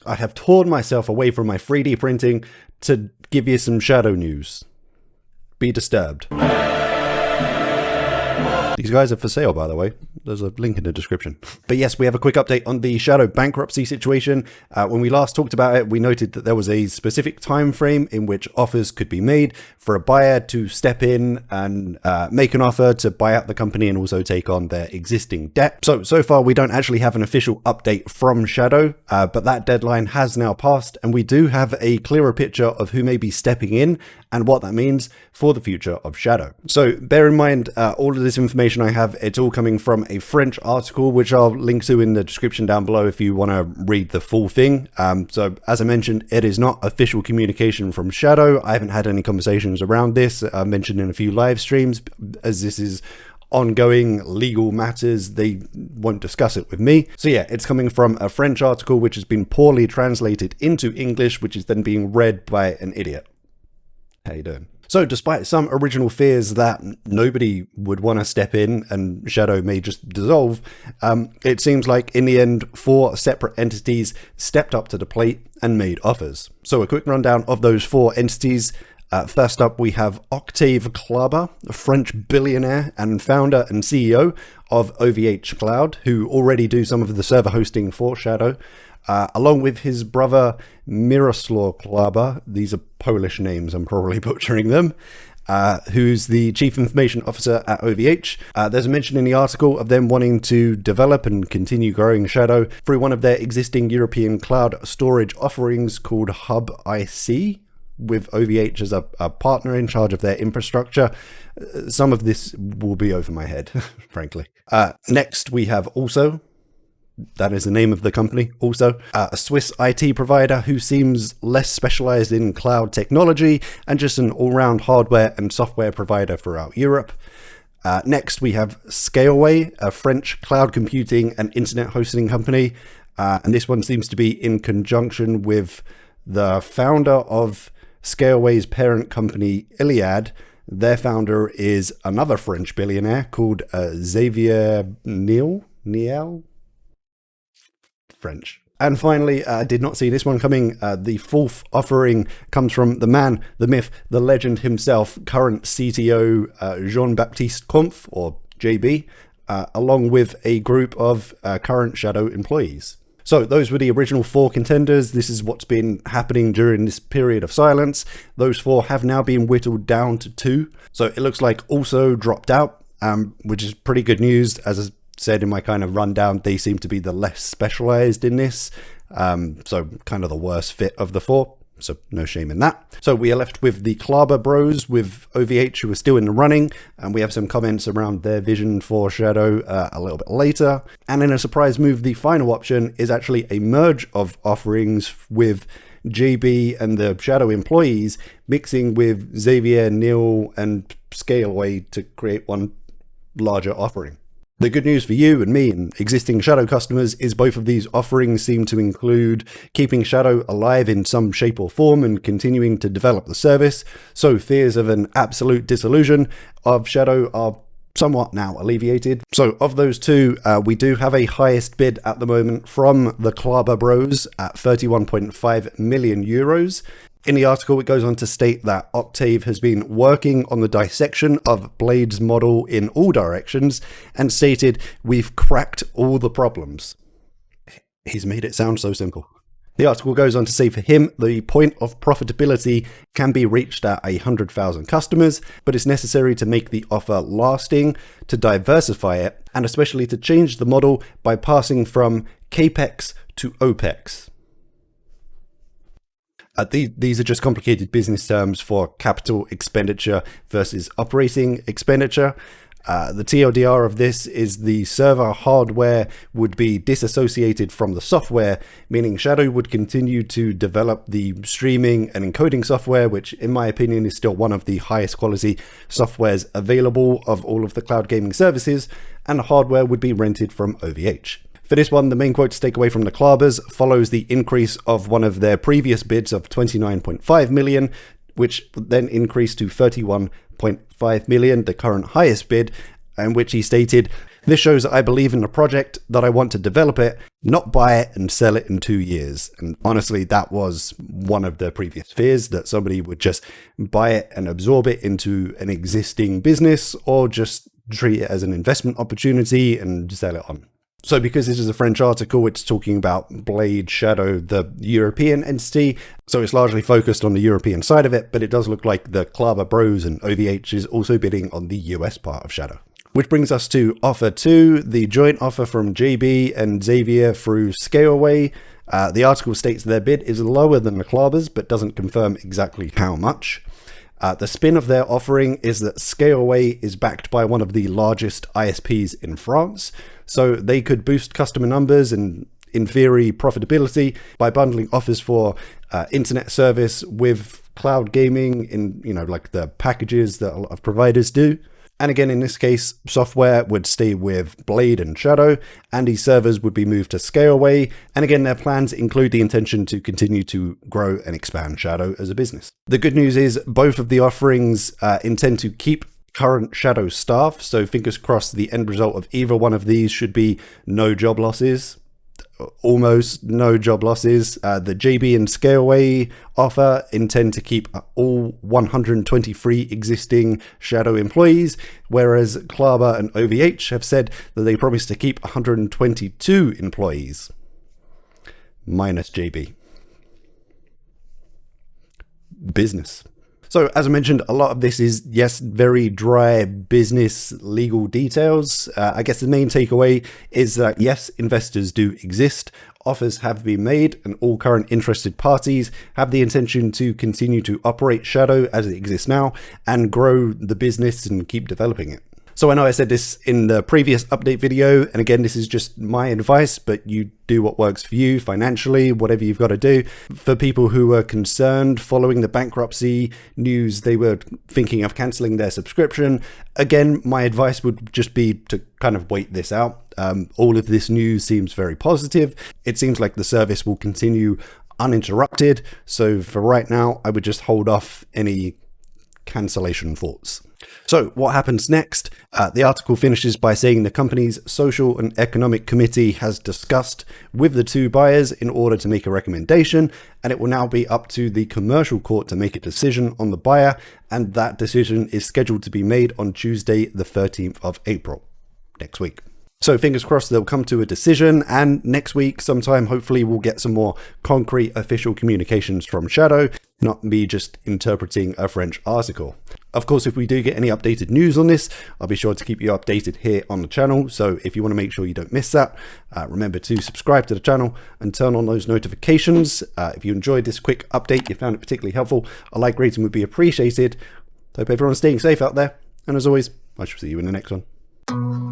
I have torn myself away from my 3D printing to give you some Shadow news. Be disturbed. These guys are for sale, by the way. There's a link in the description. But yes, we have a quick update on the Shadow bankruptcy situation. When we last talked about it, we noted that there was a specific time frame in which offers could be made for a buyer to step in and make an offer to buy out the company and also take on their existing debt. So far, we don't actually have an official update from Shadow, but that deadline has now passed, and we do have a clearer picture of who may be stepping in and what that means for the future of Shadow. So bear in mind, all of this information I have, it's all coming from a French article, which I'll link to in the description down below if you want to read the full thing. So as I mentioned, it is not official communication from Shadow. I haven't had any conversations around this. I mentioned in a few live streams, as this is ongoing legal matters, they won't discuss it with me. So yeah, it's coming from a French article, which has been poorly translated into English, which is then being read by an idiot. How you doing? So despite some original fears that nobody would want to step in and Shadow may just dissolve, it seems like in the end, 4 separate entities stepped up to the plate and made offers. So a quick rundown of those 4 entities. First up, we have Octave Clobber, a French billionaire and founder and CEO of OVH Cloud, who already do some of the server hosting for Shadow. Along with his brother Miroslav Clobber, these are Polish names, I'm probably butchering them, who's the Chief Information Officer at OVH. There's a mention in the article of them wanting to develop and continue growing Shadow through one of their existing European cloud storage offerings called Hub IC, with OVH as a partner in charge of their infrastructure. Some of this will be over my head, frankly. Next, we have Also. That is the name of the company. Also, a Swiss IT provider who seems less specialized in cloud technology and just an all-round hardware and software provider throughout Europe. Next, we have ScaleAway, a French cloud computing and internet hosting company. And this one seems to be in conjunction with the founder of ScaleAway's parent company, Iliad. Their founder is another French billionaire called Xavier Niel? French. And finally, I did not see this one coming. The 4th offering comes from the man, the myth, the legend himself, current CTO Jean-Baptiste Kampf, or JB, along with a group of current Shadow employees. So those were the original 4 contenders. This is what's been happening during this period of silence. Those 4 have now been whittled down to 2. So it looks like Also dropped out, which is pretty good news. As I said in my kind of rundown, they seem to be the less specialized in this. So kind of the worst fit of the 4. So no shame in that. So we are left with the Clobber Bros with OVH, who are still in the running, and we have some comments around their vision for Shadow a little bit later. And in a surprise move, the final option is actually a merge of offerings with JB and the Shadow employees mixing with Xavier, Neil, and ScaleAway to create one larger offering. The good news for you and me and existing Shadow customers is both of these offerings seem to include keeping Shadow alive in some shape or form and continuing to develop the service, so fears of an absolute dissolution of Shadow are somewhat now alleviated. So of those 2, we do have a highest bid at the moment from the Clobber Bros at 31.5 million euros. In the article, it goes on to state that Octave has been working on the dissection of Blade's model in all directions and stated, "We've cracked all the problems." He's made it sound so simple. The article goes on to say for him, the point of profitability can be reached at 100,000 customers, but it's necessary to make the offer lasting, to diversify it, and especially to change the model by passing from CAPEX to OPEX. These are just complicated business terms for capital expenditure versus operating expenditure. The TLDR of this is the server hardware would be disassociated from the software, meaning Shadow would continue to develop the streaming and encoding software, which in my opinion is still one of the highest quality softwares available of all of the cloud gaming services, and the hardware would be rented from OVH. For this one, the main quote to take away from the Clobbers follows the increase of one of their previous bids of 29.5 million, which then increased to 31.5 million, the current highest bid, in which he stated, This shows that I believe in the project, that I want to develop it, not buy it and sell it in 2 years. And honestly, that was one of the previous fears, that somebody would just buy it and absorb it into an existing business, or just treat it as an investment opportunity and sell it on. So because this is a French article, it's talking about Blade Shadow, the European entity. So it's largely focused on the European side of it, but it does look like the Clobber Bros and OVH is also bidding on the US part of Shadow. Which brings us to offer 2, the joint offer from JB and Xavier through ScaleAway. The article states their bid is lower than the Clobbers, but doesn't confirm exactly how much. The spin of their offering is that ScaleAway is backed by one of the largest ISPs in France, so they could boost customer numbers and, in theory, profitability by bundling offers for internet service with cloud gaming in, like the packages that a lot of providers do. And again, in this case, software would stay with Blade and Shadow, and these servers would be moved to ScaleAway. And again, their plans include the intention to continue to grow and expand Shadow as a business. The good news is both of the offerings intend to keep current Shadow staff. So fingers crossed, the end result of either one of these should be no job losses. Almost no job losses. The JB and ScaleAway offer intend to keep all 123 existing Shadow employees, whereas Clobber and OVH have said that they promise to keep 122 employees, minus JB. Business. So, as I mentioned, a lot of this is, yes, very dry business legal details. I guess the main takeaway is that, yes, investors do exist, offers have been made, and all current interested parties have the intention to continue to operate Shadow as it exists now and grow the business and keep developing it. So I know I said this in the previous update video, and again, this is just my advice, but you do what works for you financially, whatever you've got to do. For people who were concerned following the bankruptcy news, they were thinking of cancelling their subscription. Again, my advice would just be to kind of wait this out. All of this news seems very positive. It seems like the service will continue uninterrupted. So for right now, I would just hold off any cancellation thoughts. So what happens next? The article finishes by saying the company's social and economic committee has discussed with the 2 buyers in order to make a recommendation, and it will now be up to the commercial court to make a decision on the buyer, and that decision is scheduled to be made on Tuesday, the 13th of April, next week. So fingers crossed they'll come to a decision, and next week sometime hopefully we'll get some more concrete official communications from Shadow, not me just interpreting a French article. Of course, if we do get any updated news on this, I'll be sure to keep you updated here on the channel. So if you want to make sure you don't miss that, remember to subscribe to the channel and turn on those notifications. If you enjoyed this quick update, you found it particularly helpful, a like rating would be appreciated. Hope everyone's staying safe out there. And as always, I shall see you in the next one.